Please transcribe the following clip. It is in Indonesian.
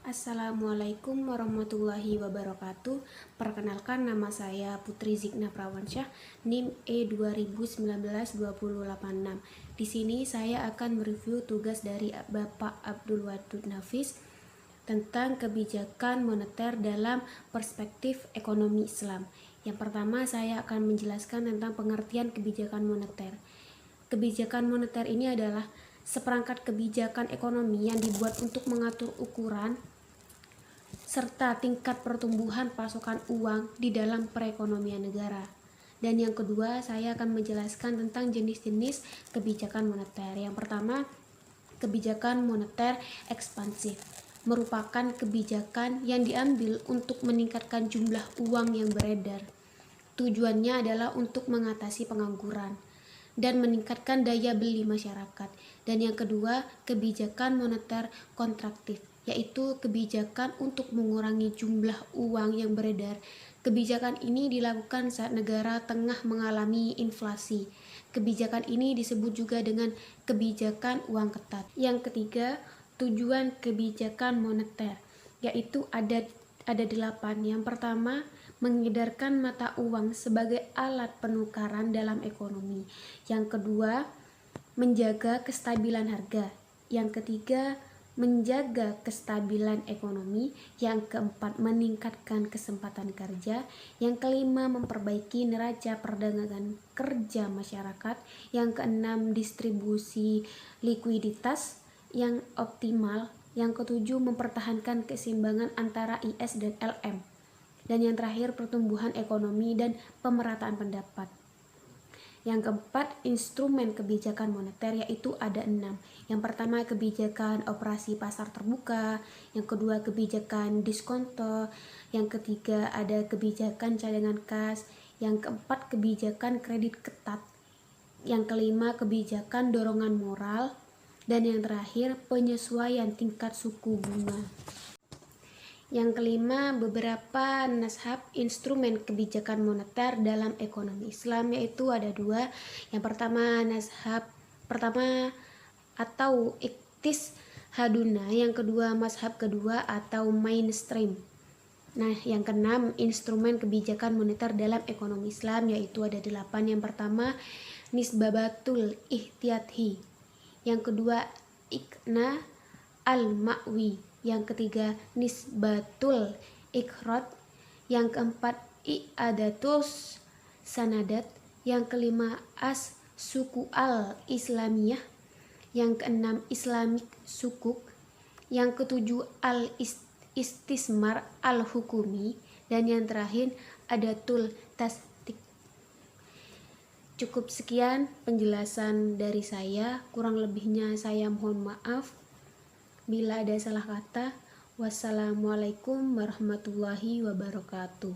Assalamualaikum warahmatullahi wabarakatuh. Perkenalkan, nama saya Putri Zikna Prawansyah, NIM E2019-20886. Di sini saya akan mereview tugas dari Bapak Abdul Wadud Nafis tentang kebijakan moneter dalam perspektif ekonomi Islam. Yang pertama, saya akan menjelaskan tentang pengertian kebijakan moneter. Kebijakan moneter ini adalah seperangkat kebijakan ekonomi yang dibuat untuk mengatur ukuran serta tingkat pertumbuhan pasokan uang di dalam perekonomian negara. Dan yang kedua, saya akan menjelaskan tentang jenis-jenis kebijakan moneter. Yang pertama, kebijakan moneter ekspansif merupakan kebijakan yang diambil untuk meningkatkan jumlah uang yang beredar. Tujuannya adalah untuk mengatasi pengangguran dan meningkatkan daya beli masyarakat. Dan yang kedua, kebijakan moneter kontraktif, yaitu kebijakan untuk mengurangi jumlah uang yang beredar. Kebijakan ini dilakukan saat negara tengah mengalami inflasi. Kebijakan ini disebut juga dengan kebijakan uang ketat. Yang ketiga, tujuan kebijakan moneter, yaitu ada 8. Yang pertama, mengedarkan mata uang sebagai alat penukaran dalam ekonomi. Yang kedua, menjaga kestabilan harga. Yang ketiga, menjaga kestabilan ekonomi. Yang keempat, meningkatkan kesempatan kerja. Yang kelima, memperbaiki neraca perdagangan kerja masyarakat. Yang keenam, distribusi likuiditas yang optimal. Yang ketujuh, mempertahankan keseimbangan antara IS dan LM. Dan yang terakhir, pertumbuhan ekonomi dan pemerataan pendapat. Yang keempat, instrumen kebijakan moneter, yaitu ada 6. Yang pertama, kebijakan operasi pasar terbuka. Yang kedua, kebijakan diskonto. Yang ketiga, ada kebijakan cadangan kas. Yang keempat, kebijakan kredit ketat. Yang kelima, kebijakan dorongan moral. Dan yang terakhir, penyesuaian tingkat suku bunga. Yang kelima, beberapa nashab instrumen kebijakan moneter dalam ekonomi Islam, yaitu ada 2. Yang pertama, nashab pertama atau iktis haduna. Yang kedua, mazhab kedua atau mainstream. Nah, yang keenam, instrumen kebijakan moneter dalam ekonomi Islam, yaitu ada 8. Yang pertama, nisbatul ihtiyathi. Yang kedua, ikna al-ma'wi. Yang ketiga, nisbatul ikhraj. Yang keempat, i'adatus sanadat. Yang kelima, as-suku al-islamiyah. Yang keenam, islamic sukuk. Yang ketujuh, al-istismar al-hukumi. Dan yang terakhir, adatul tasdik. Cukup sekian penjelasan dari saya, kurang lebihnya saya mohon maaf bila ada salah kata. Wassalamualaikum warahmatullahi wabarakatuh.